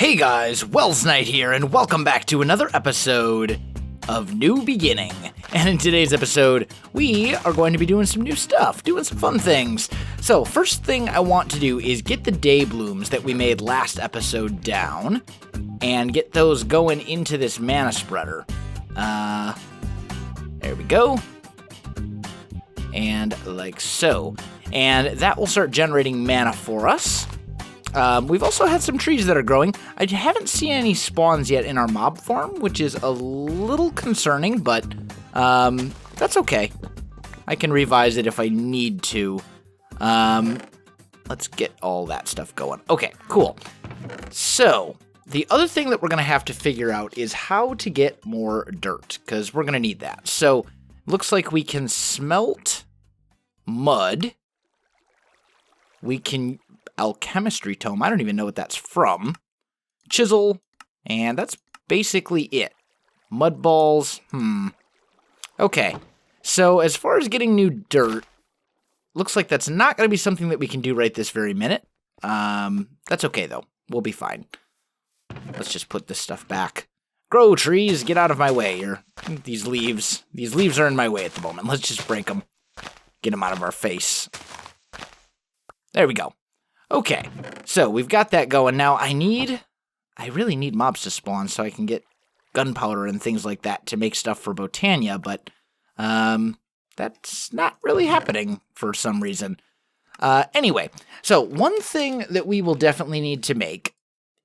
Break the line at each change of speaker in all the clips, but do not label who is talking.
Hey guys, Welsknight here, and welcome back to another episode of New Beginning. And in today's episode, we are going to be doing some new stuff, doing some fun things. So, first thing I want to do is get the day blooms that we made last episode down, and get those going into this mana spreader. There we go. And like so. And that will start generating mana for us. We've also had some trees that are growing. I haven't seen any spawns yet in our mob farm, which is a little concerning, but that's okay. I can revise it if I need to. Let's get all that stuff going. Okay, cool. So, the other thing that we're going to have to figure out is how to get more dirt, because we're going to need that. So, looks like we can smelt mud. We can alchemistry tome. I don't even know what that's from. Chisel. And that's basically it. Mud balls. Okay. So as far as getting new dirt, looks like that's not going to be something that we can do right this very minute. That's okay though. We'll be fine. Let's just put this stuff back. Grow, trees. Get out of my way. These leaves. These leaves are in my way at the moment. Let's just break them. Get them out of our face. There we go. Okay, so we've got that going. Now, I really need mobs to spawn so I can get gunpowder and things like that to make stuff for Botania, but that's not really happening for some reason. Anyway, so one thing that we will definitely need to make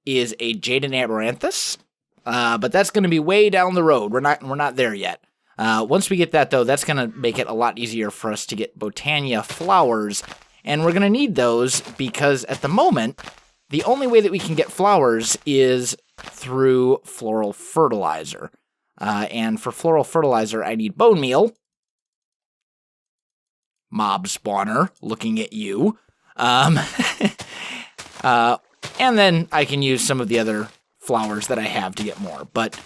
is a Jade and Amaranthus, but that's going to be way down the road. We're not there yet. Once we get that, though, that's going to make it a lot easier for us to get Botania flowers. And we're going to need those because at the moment, the only way that we can get flowers is through floral fertilizer. And for floral fertilizer, I need bone meal. Mob spawner, looking at you. And then I can use some of the other flowers that I have to get more. But,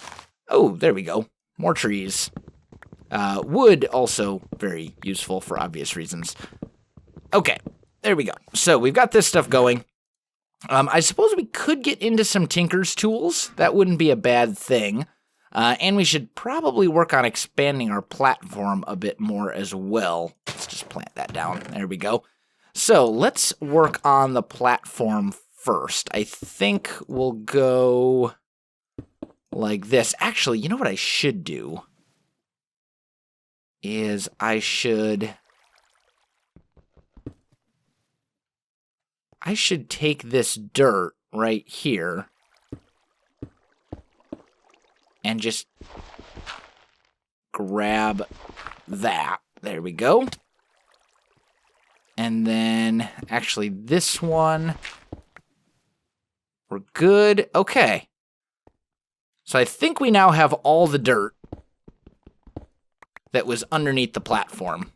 oh, there we go. More trees. Wood, also very useful for obvious reasons. Okay, there we go. So we've got this stuff going. I suppose we could get into some Tinker's tools. That wouldn't be a bad thing. And we should probably work on expanding our platform a bit more as well. Let's just plant that down. There we go. So let's work on the platform first. I think we'll go like this. Actually, you know what I should do? Is I should take this dirt right here and just grab that. There we go. And then, actually, this one, we're good. Okay. So I think we now have all the dirt that was underneath the platform.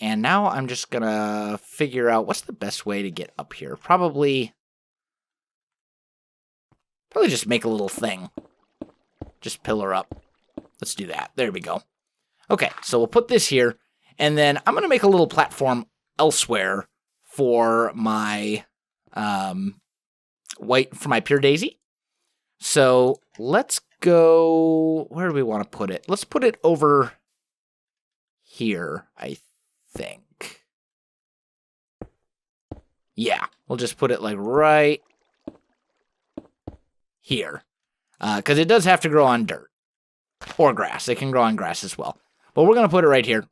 And now I'm just gonna figure out what's the best way to get up here. Probably just make a little thing. Just pillar up. Let's do that. There we go. Okay, so we'll put this here, and then I'm gonna make a little platform elsewhere for my pure daisy. So let's go. Where do we want to put it? Let's put it over here, I think. Yeah, we'll just put it like right here. Because it does have to grow on dirt. Or grass. It can grow on grass as well. But we're going to put it right here.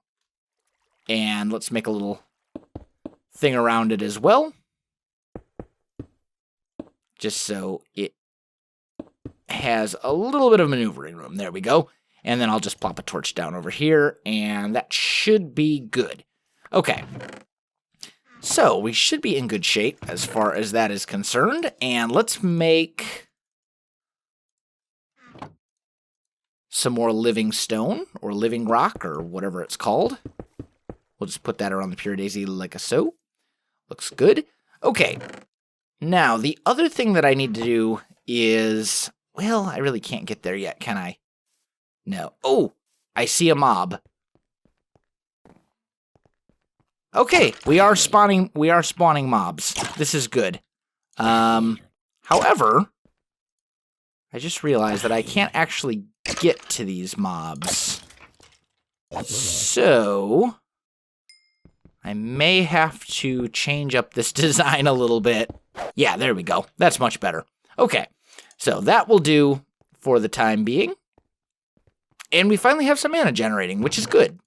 And let's make a little thing around it as well. Just so it has a little bit of maneuvering room. There we go. And then I'll just plop a torch down over here, and that should be good. Okay. So, we should be in good shape as far as that is concerned. And let's make some more living stone, or living rock, or whatever it's called. We'll just put that around the pure daisy like so. Looks good. Okay. Now, the other thing that I need to do is... Well, I really can't get there yet, can I? No. Oh, I see a mob. Okay, we are spawning mobs. This is good. However, I just realized that I can't actually get to these mobs. So I may have to change up this design a little bit. Yeah, there we go. That's much better. Okay, so that will do for the time being. And we finally have some mana generating, which is good.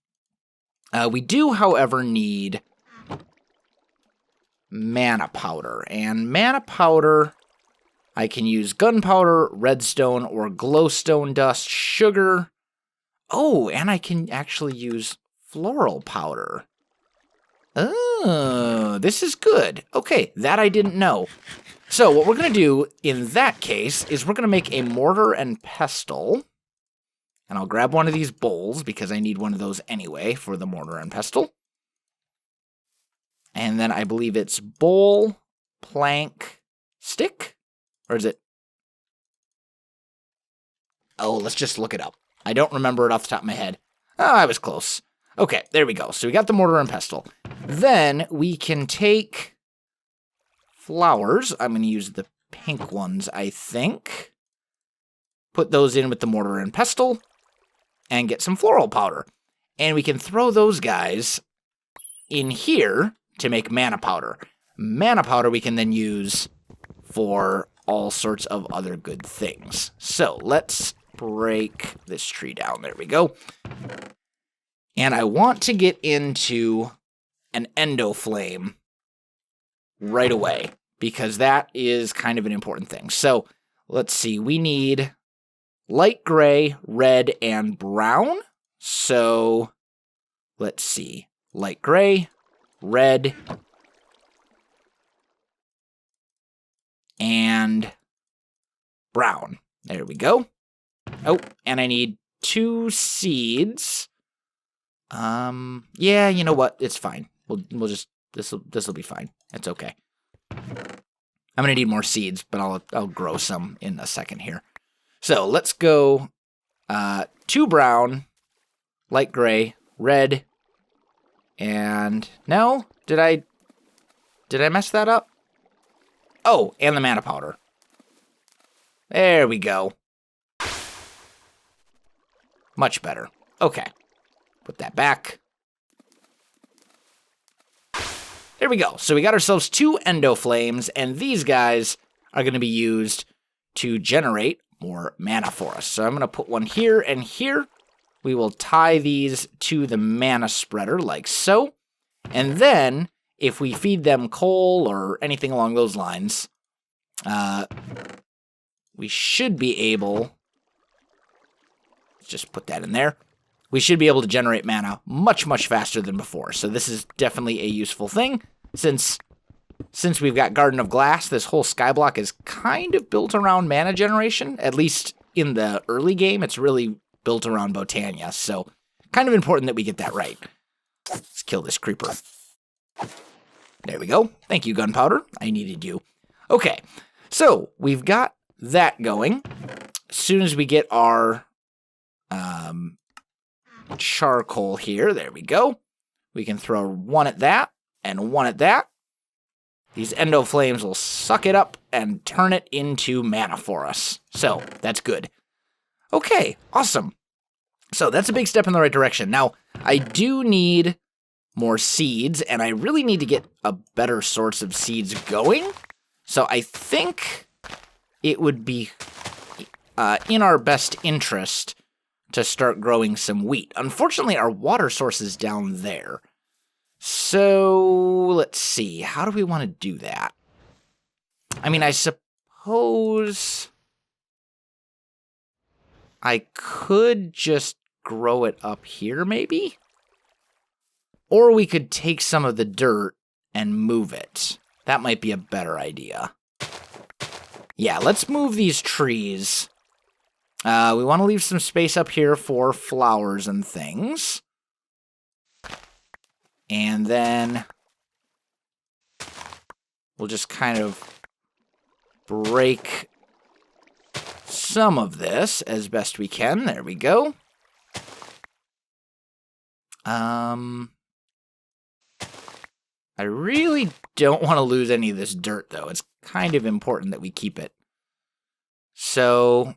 We do, however, need mana powder. And mana powder, I can use gunpowder, redstone, or glowstone dust, sugar. Oh, and I can actually use floral powder. Oh, this is good. Okay, that I didn't know. So what we're going to do in that case is we're going to make a mortar and pestle. And I'll grab one of these bowls because I need one of those anyway for the mortar and pestle. And then I believe it's bowl, plank, stick? Or is it? Oh, let's just look it up. I don't remember it off the top of my head. Oh, I was close. Okay, there we go. So we got the mortar and pestle. Then we can take flowers. I'm going to use the pink ones, I think. Put those in with the mortar and pestle. And get some floral powder. And we can throw those guys in here to make mana powder. Mana powder we can then use for all sorts of other good things. So let's break this tree down. There we go. And I want to get into an endo flame right away, because that is kind of an important thing. So let's see. We need light gray, red, and brown. So let's see. Light gray, red, and brown. There we go. Oh, and I need 2 seeds. Yeah, you know what? It's fine. We'll just this'll be fine. It's okay. I'm gonna need more seeds, but I'll grow some in a second here. So let's go 2 brown, light gray, red, and no, did I mess that up? Oh, and the mana powder. There we go. Much better. Okay. Put that back. There we go. So we got ourselves 2 endo flames, and these guys are going to be used to generate more mana for us. So I'm going to put one here and here. We will tie these to the mana spreader like so. And then if we feed them coal or anything along those lines, we should be able, just put that in there. We should be able to generate mana much, much faster than before. So this is definitely a useful thing. Since we've got Garden of Glass, this whole Skyblock is kind of built around mana generation. At least in the early game, it's really built around Botania. So kind of important that we get that right. Let's kill this creeper. There we go. Thank you, gunpowder. I needed you. Okay, so we've got that going. As soon as we get our charcoal here, there we go. We can throw one at that and one at that. These endo flames will suck it up and turn it into mana for us. So that's good. Okay, awesome. So that's a big step in the right direction. Now, I do need more seeds, and I really need to get a better source of seeds going. So I think it would be in our best interest to start growing some wheat. Unfortunately, our water source is down there. So let's see. How do we want to do that? I mean, I suppose I could just grow it up here, maybe? Or we could take some of the dirt and move it. That might be a better idea. Yeah, let's move these trees. We want to leave some space up here for flowers and things. And then we'll just kind of break some of this as best we can. There we go. I really don't want to lose any of this dirt, though. It's kind of important that we keep it. So,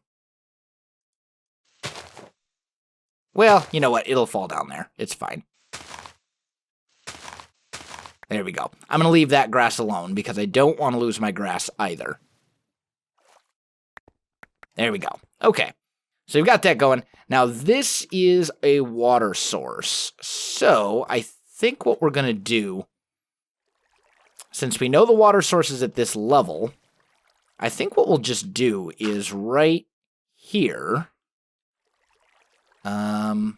well, you know what? It'll fall down there. It's fine. There we go. I'm going to leave that grass alone because I don't want to lose my grass either. There we go. Okay. So we've got that going. Now, this is a water source. So I think what we're going to do, since we know the water source is at this level, I think what we'll just do is right here. We're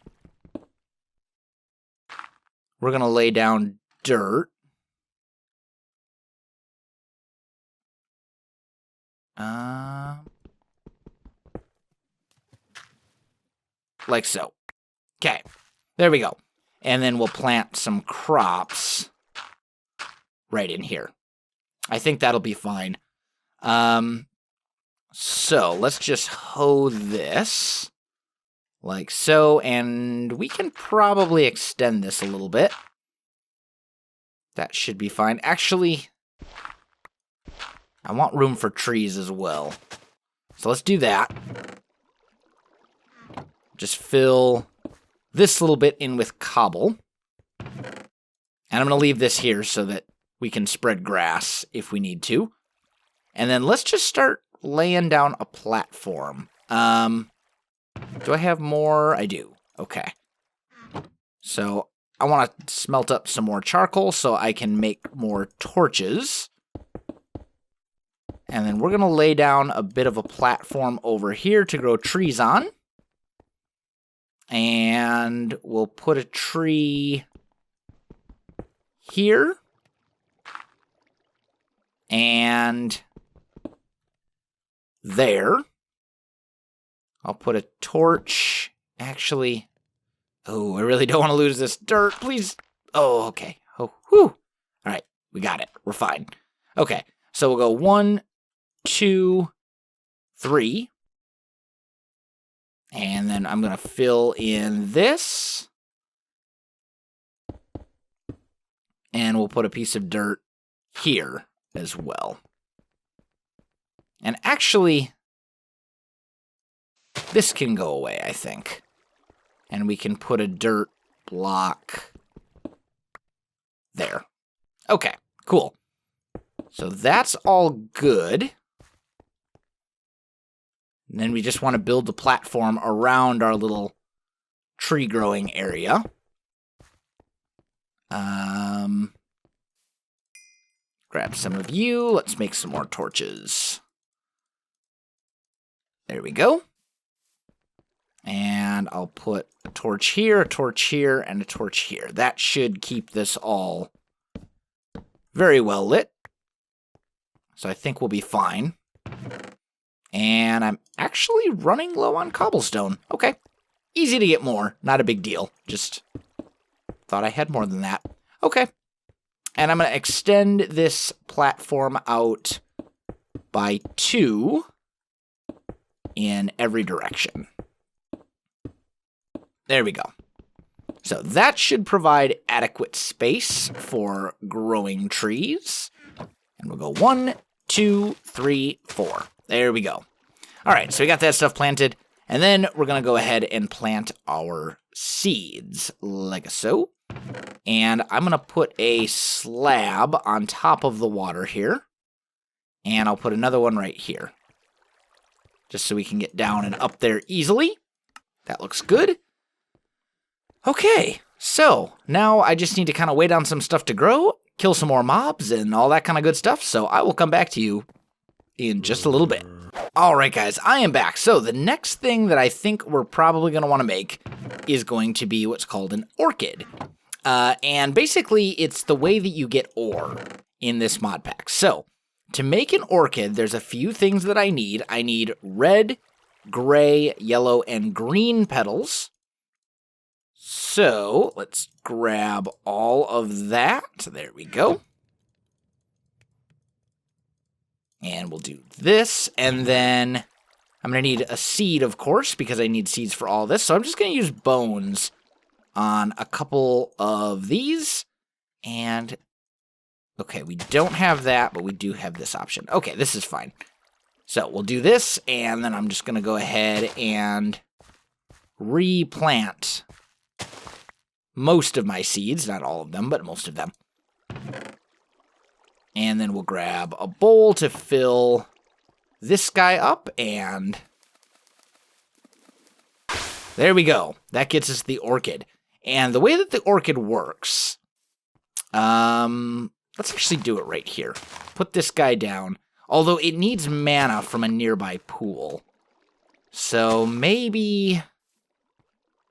going to lay down dirt. Like so. Okay, there we go. And then we'll plant some crops right in here. I think that'll be fine. So let's just hoe this like so, and we can probably extend this a little bit. That should be fine. Actually, I want room for trees as well. So let's do that. Just fill this little bit in with cobble. And I'm going to leave this here so that we can spread grass if we need to. And then let's just start laying down a platform. Do I have more? I do. Okay. So I want to smelt up some more charcoal so I can make more torches. And then we're going to lay down a bit of a platform over here to grow trees on. And we'll put a tree here. And there. I'll put a torch. Actually, oh, I really don't want to lose this dirt. Please. Oh, okay. Oh, whew. All right, we got it. We're fine. Okay, so we'll go 1, 2, 3. And then I'm going to fill in this. And we'll put a piece of dirt here as well. And actually, this can go away, I think. And we can put a dirt block there. Okay, cool. So that's all good. And then we just want to build the platform around our little tree growing area. Grab some of you. Let's make some more torches. There we go. And I'll put a torch here, and a torch here. That should keep this all very well lit. So I think we'll be fine. And I'm actually running low on cobblestone. Okay. Easy to get more. Not a big deal. Just thought I had more than that. Okay. And I'm going to extend this platform out by 2 in every direction. There we go. So that should provide adequate space for growing trees. And we'll go 1, 2, 3, 4. There we go. All right, so we got that stuff planted. And then we're going to go ahead and plant our seeds, like so. And I'm going to put a slab on top of the water here. And I'll put another one right here. Just so we can get down and up there easily. That looks good. Okay, so now I just need to kind of wait on some stuff to grow, kill some more mobs, and all that kind of good stuff. So I will come back to you in just a little bit. All right, guys, I am back. So the next thing that I think we're probably going to want to make is going to be what's called an orchid. And basically, it's the way that you get ore in this mod pack. So to make an orchid, there's a few things that I need. I need red, gray, yellow, and green petals. So let's grab all of that. There we go. And we'll do this, and then I'm going to need a seed, of course, because I need seeds for all this. So I'm just going to use bones on a couple of these, and Okay, we don't have that, but we do have this option. Okay, this is fine. So we'll do this, and then I'm just going to go ahead and replant most of my seeds. Not all of them, but most of them. And then we'll grab a bowl to fill this guy up, and there we go. That gets us the orchid. And the way that the orchid works, let's actually do it right here. Put this guy down, although it needs mana from a nearby pool. So maybe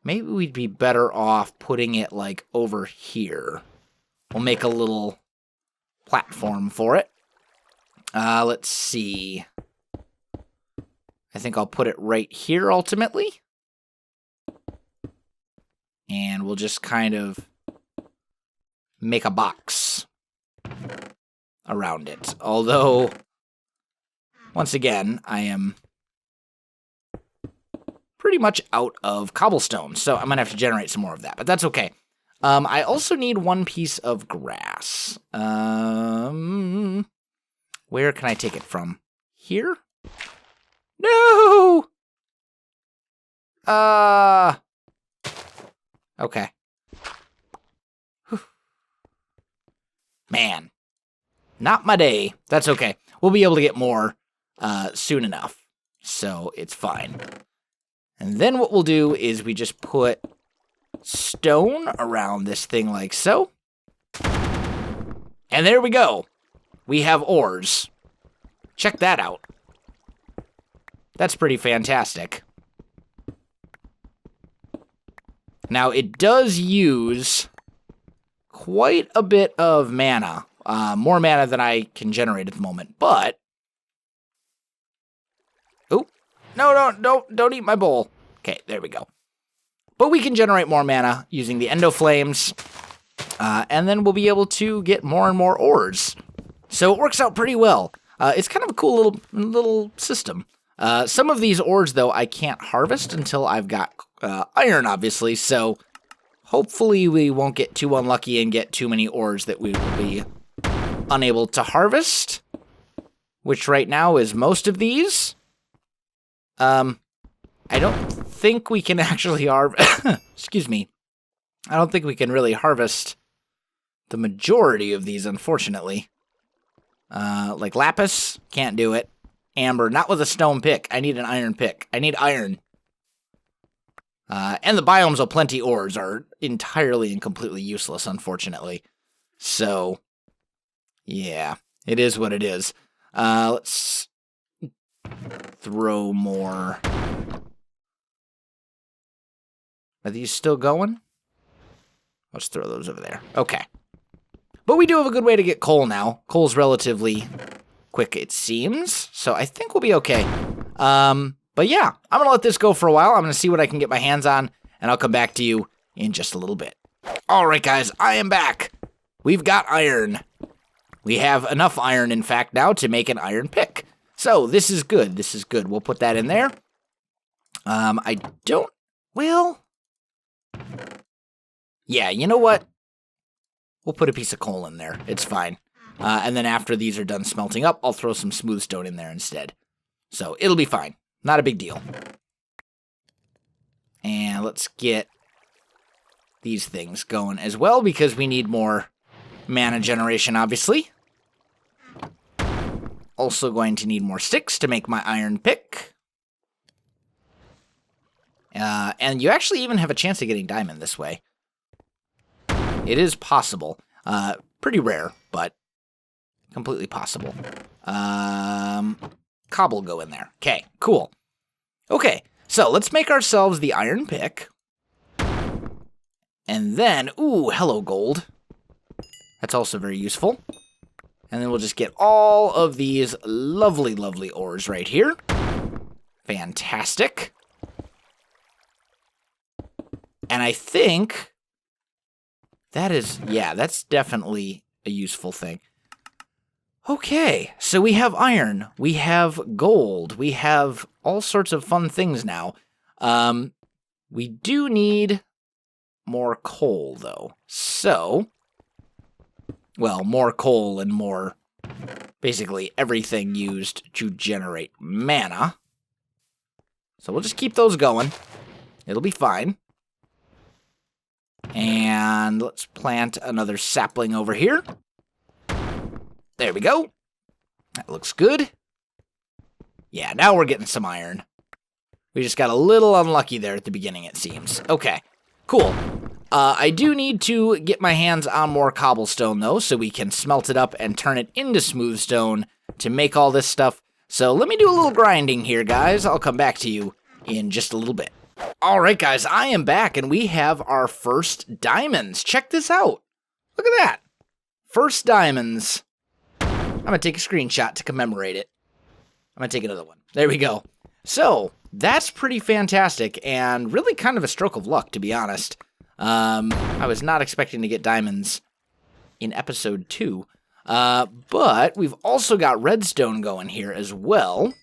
we'd be better off putting it, like, over here. We'll make a little platform for it. Let's see. I think I'll put it right here, ultimately. And we'll just kind of make a box around it. Although, once again, I am pretty much out of cobblestone, so I'm going to have to generate some more of that, but that's okay. I also need one piece of grass. Where can I take it from? Here? No! Okay. Whew. Man. Not my day. That's okay. We'll be able to get more soon enough, so it's fine. And then what we'll do is we just put stone around this thing like so. And there we go. We have ores. Check that out. That's pretty fantastic. Now, it does use quite a bit of mana. More mana than I can generate at the moment, but... Oh, no, don't eat my bowl. Okay, there we go. But we can generate more mana using the Endo Flames, and then we'll be able to get more and more ores. So it works out pretty well. It's kind of a cool little system. Some of these ores, though, I can't harvest until I've got iron, obviously, so hopefully we won't get too unlucky and get too many ores that we will be unable to harvest, which right now is most of these. I don't think we can actually excuse me. I don't think we can really harvest the majority of these, unfortunately. Like lapis, can't do it. Amber, not with a stone pick. I need an iron pick. I need iron. And the biomes of plenty ores are entirely and completely useless, unfortunately. So, yeah, it is what it is. Let's throw more. Are these still going? Let's throw those over there. Okay. But we do have a good way to get coal now. Coal's relatively quick, it seems. So I think we'll be okay. But yeah, I'm going to let this go for a while. I'm going to see what I can get my hands on, and I'll come back to you in just a little bit. All right, guys, I am back. We've got iron. We have enough iron, in fact, now to make an iron pick. So this is good. This is good. We'll put that in there. I don't... Well... Yeah, you know what? We'll put a piece of coal in there. It's fine. And then after these are done smelting up, I'll throw some smooth stone in there instead. So it'll be fine. Not a big deal. And let's get these things going as well, because we need more mana generation, obviously. Also going to need more sticks to make my iron pick. And you actually even have a chance of getting diamond this way. It is possible. Pretty rare, but completely possible. Cobble go in there. Okay, cool. Okay, so let's make ourselves the iron pick. And then, ooh, hello gold. That's also very useful. And then we'll just get all of these lovely, lovely ores right here. Fantastic. And I think that is, yeah, that's definitely a useful thing. Okay, so we have iron, we have gold, we have all sorts of fun things now. We do need more coal, though. So, well, more coal and more, basically everything used to generate mana. So we'll just keep those going. It'll be fine. And let's plant another sapling over here. There we go. That looks good. Yeah, now we're getting some iron. We just got a little unlucky there at the beginning, it seems. Okay, cool. I do need to get my hands on more cobblestone, though, so we can smelt it up and turn it into smooth stone to make all this stuff. So let me do a little grinding here, guys. I'll come back to you in just a little bit. All right, guys, I am back, and we have our first diamonds. Check this out. Look at that. First diamonds. I'm going to take a screenshot to commemorate it. I'm going to take another one. There we go. So, that's pretty fantastic, and really kind of a stroke of luck, to be honest. I was not expecting to get diamonds in episode 2. But we've also got redstone going here as well.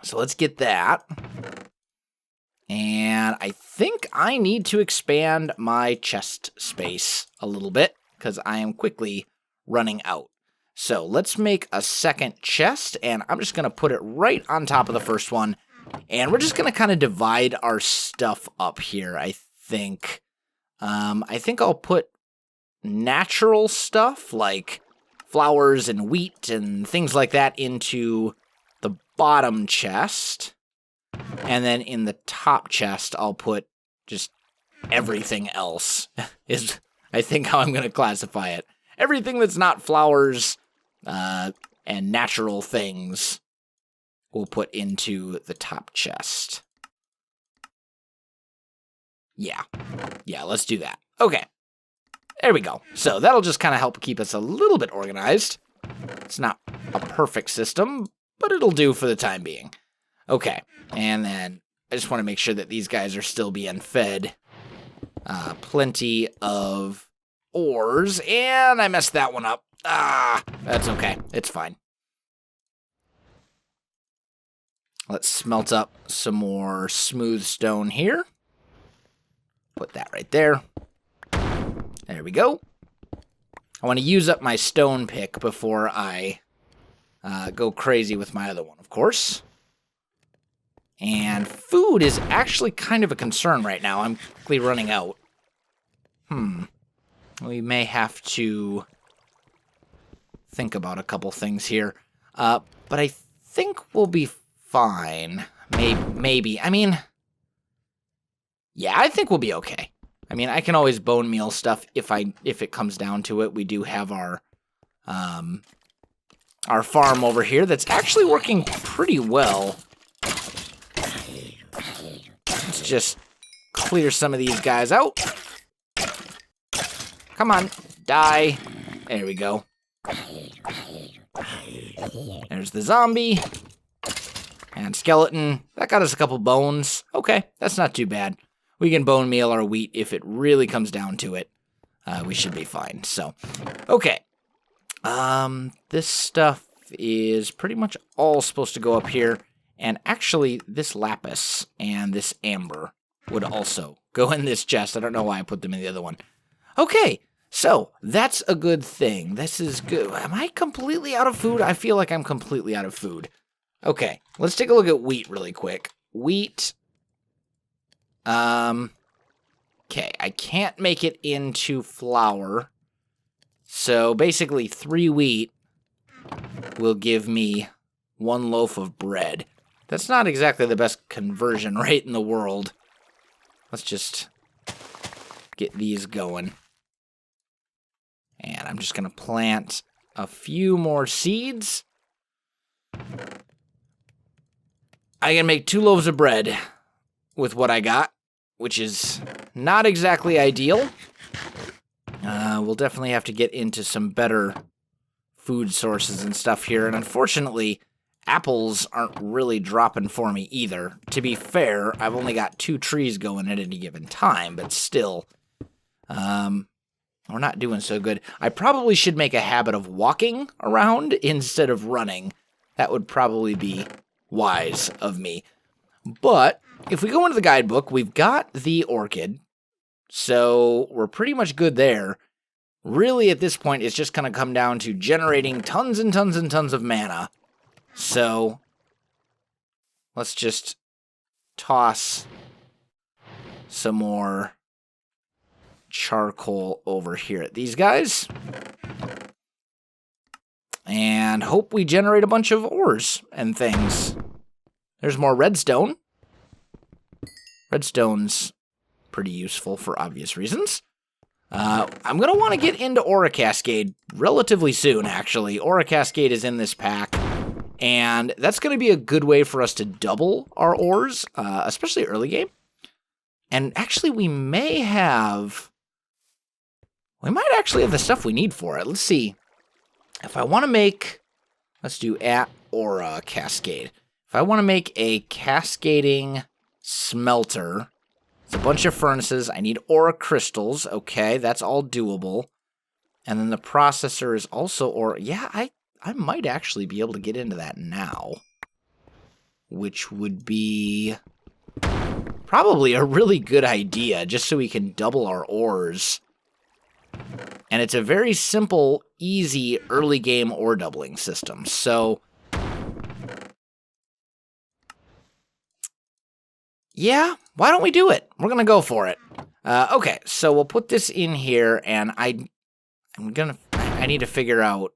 So let's get that. And I think I need to expand my chest space a little bit, because I am quickly running out. So let's make a second chest, and I'm just going to put it right on top of the first one. And we're just going to kind of divide our stuff up here, I think. I think I'll put natural stuff, like flowers and wheat and things like that, into the bottom chest. And then in the top chest, I'll put just everything else, is I think how I'm going to classify it. Everything that's not flowers and natural things we'll put into the top chest. Yeah, let's do that. Okay, there we go. So that'll just kind of help keep us a little bit organized. It's not a perfect system, but it'll do for the time being. Okay, and then I just want to make sure that these guys are still being fed plenty of ores, and I messed that one up. That's okay. It's fine. Let's smelt up some more smooth stone here. Put that right there. There we go. I want to use up my stone pick before I go crazy with my other one, of course. And food is actually kind of a concern right now. I'm quickly running out. We may have to think about a couple things here. But I think we'll be fine. Maybe. I mean, yeah, I think we'll be okay. I mean, I can always bone meal stuff if it comes down to it. We do have our farm over here that's actually working pretty well. Let's just clear some of these guys out. Come on, die. There we go. There's the zombie. And skeleton. That got us a couple bones. Okay, that's not too bad. We can bone meal our wheat if it really comes down to it. We should be fine. So, okay. This stuff is pretty much all supposed to go up here. And actually, this lapis and this amber would also go in this chest. I don't know why I put them in the other one. Okay, so that's a good thing. This is good. Am I completely out of food? I feel like I'm completely out of food. Okay, let's take a look at wheat really quick. Wheat. Okay, I can't make it into flour. So basically 3 wheat will give me 1 loaf of bread. That's not exactly the best conversion rate in the world. Let's just get these going. And I'm just going to plant a few more seeds. I can make 2 loaves of bread with what I got, which is not exactly ideal. We'll definitely have to get into some better food sources and stuff here. And unfortunately, apples aren't really dropping for me either. To be fair, I've only got 2 trees going at any given time, but still, we're not doing so good. I probably should make a habit of walking around instead of running. That would probably be wise of me. But if we go into the guidebook, we've got the orchid, so we're pretty much good there. really at this point it's just going to come down to generating tons and tons and tons of mana. So let's just toss some more charcoal over here at these guys. And hope we generate a bunch of ores and things. There's more redstone. Redstone's pretty useful for obvious reasons. I'm going to want to get into Aura Cascade relatively soon, actually. Aura Cascade is in this pack, and that's going to be a good way for us to double our ores, especially early game. And actually, we might actually have the stuff we need for it. Let's see. If I want to make, let's do @Aura Cascade. If I want to make a cascading smelter, it's a bunch of furnaces. I need aura crystals. Okay, that's all doable. And then the processor is also aura. Yeah, I might actually be able to get into that now, which would be probably a really good idea, just so we can double our ores. And it's a very simple, easy early game ore doubling system. So yeah, why don't we do it? We're going to go for it. Okay, so we'll put this in here, and I need to figure out.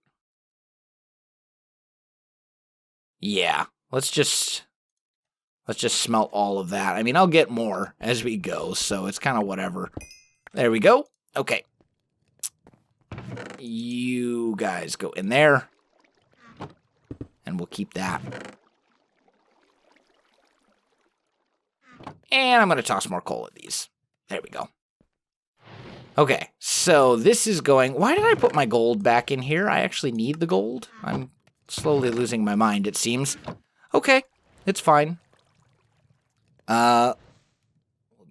Yeah, let's just smelt all of that. I mean, I'll get more as we go, so it's kind of whatever. There we go. Okay. You guys go in there, and we'll keep that. And I'm going to toss more coal at these. There we go. Okay, so this is going. Why did I put my gold back in here? I actually need the gold. I'm slowly losing my mind, it seems. Okay, it's fine. We'll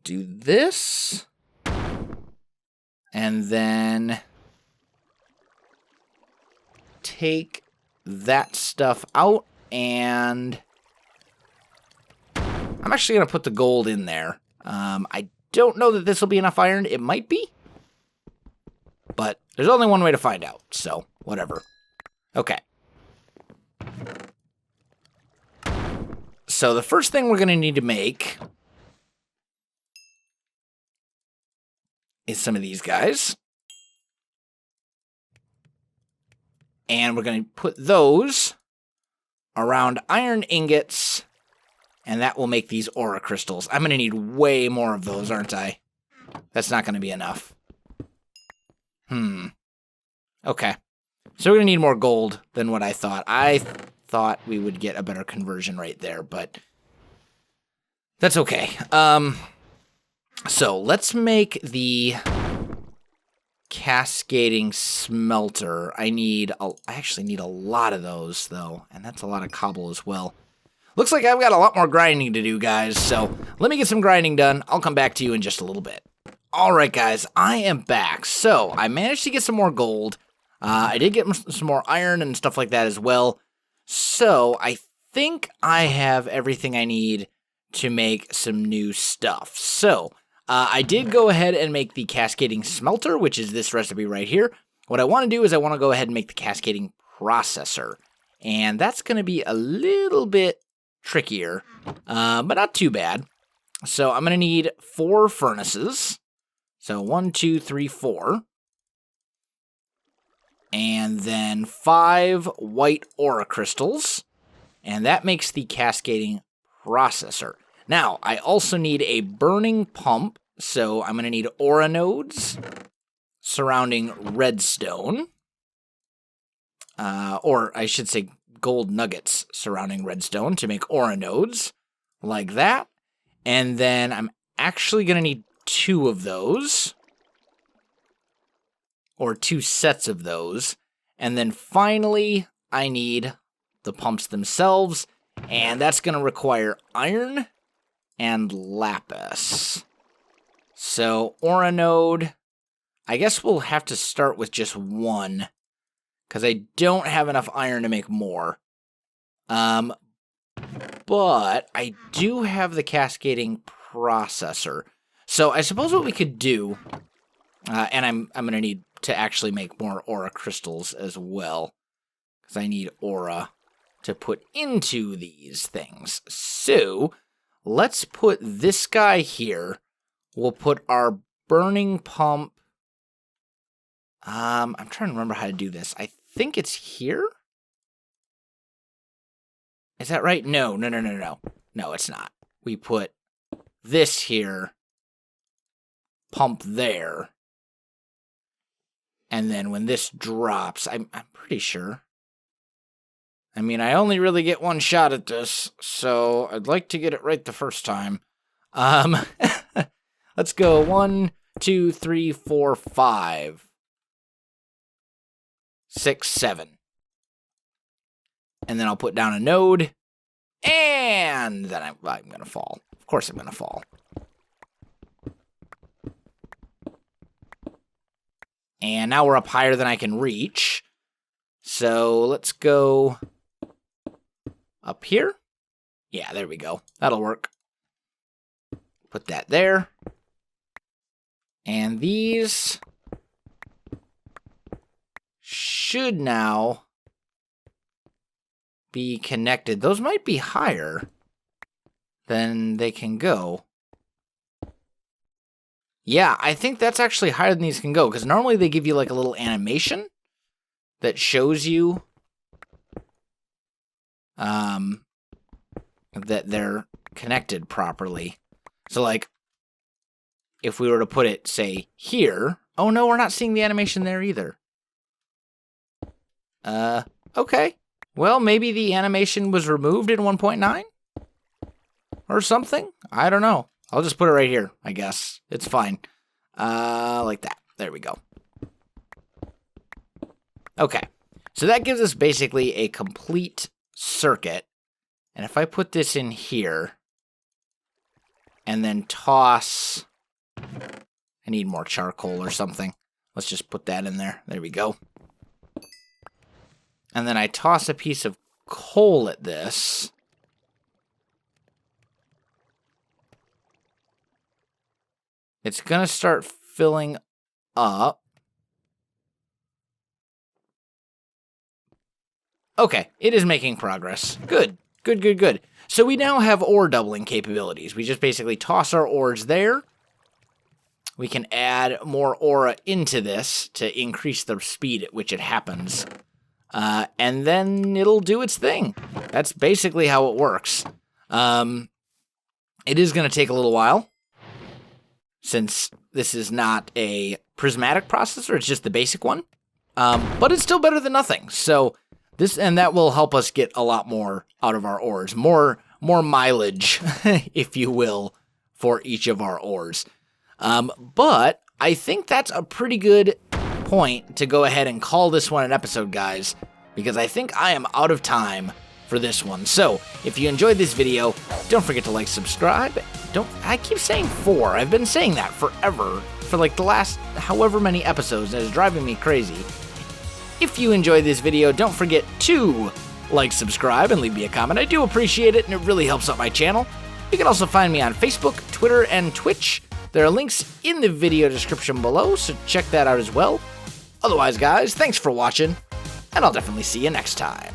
do this. And then take that stuff out, and I'm actually going to put the gold in there. I don't know that this will be enough iron. It might be, but there's only one way to find out, so whatever. Okay. So the first thing we're going to need to make is some of these guys. And we're going to put those around iron ingots, and that will make these aura crystals. I'm going to need way more of those, aren't I? That's not going to be enough. Okay. So we're going to need more gold than what I thought. I thought we would get a better conversion rate there, but that's okay. So let's make the cascading smelter. I actually need a lot of those, though, and that's a lot of cobble as well. Looks like I've got a lot more grinding to do, guys, so let me get some grinding done. I'll come back to you in just a little bit. All right, guys, I am back. So I managed to get some more gold. I did get some more iron and stuff like that as well. So I think I have everything I need to make some new stuff. So I did go ahead and make the cascading smelter, which is this recipe right here. What I want to do is I want to go ahead and make the cascading processor. And that's going to be a little bit trickier, but not too bad. So I'm going to need 4 furnaces. So 1, 2, 3, 4. And then 5 white aura crystals. And that makes the cascading processor. Now, I also need a burning pump. So I'm going to need aura nodes surrounding redstone. Or I should say gold nuggets surrounding redstone to make aura nodes. Like that. And then I'm actually going to need 2 of those. Or 2 sets of those. And then finally, I need the pumps themselves. And that's going to require iron and lapis. So, aura node, I guess we'll have to start with just 1. Because I don't have enough iron to make more. But I do have the cascading processor. So I suppose what we could do, and I'm going to need to actually make more aura crystals as well, because I need aura to put into these things. So let's put this guy here. We'll put our burning pump. I'm trying to remember how to do this. I think it's here. Is that right? No. No, it's not. We put this here, pump there, and then when this drops, I'm pretty sure. I mean, I only really get one shot at this, so I'd like to get it right the first time. Let's go 1, 2, 3, 4, 5, 6, 7. And then I'll put down a node, and then I'm going to fall. Of course I'm going to fall. And now we're up higher than I can reach. So let's go up here. Yeah, there we go. That'll work. Put that there. And these should now be connected. Those might be higher than they can go. Yeah, I think that's actually higher than these can go, because normally they give you like a little animation that shows you that they're connected properly. So like, if we were to put it, say, here. Oh no, we're not seeing the animation there either. Okay. Well, maybe the animation was removed in 1.9? Or something? I don't know. I'll just put it right here, I guess. It's fine. Like that. There we go. Okay. So that gives us basically a complete circuit. And if I put this in here, and then toss... I need more charcoal or something. Let's just put that in there. There we go. And then I toss a piece of coal at this. It's going to start filling up. Okay, it is making progress. Good. So we now have ore doubling capabilities. We just basically toss our ores there. We can add more aura into this to increase the speed at which it happens. And then it'll do its thing. That's basically how it works. It is going to take a little while, since this is not a prismatic processor, it's just the basic one. But it's still better than nothing. So that will help us get a lot more out of our ores. More mileage, if you will, for each of our ores. But I think that's a pretty good point to go ahead and call this one an episode, guys, because I think I am out of time for this one. So if you enjoyed this video, don't forget to like, subscribe. I keep saying 4. I've been saying that forever, for like the last however many episodes, and it's driving me crazy. If you enjoyed this video, don't forget to like, subscribe, and leave me a comment. I do appreciate it, and it really helps out my channel. You can also find me on Facebook, Twitter, and Twitch. There are links in the video description below, so check that out as well. Otherwise, guys, thanks for watching, and I'll definitely see you next time.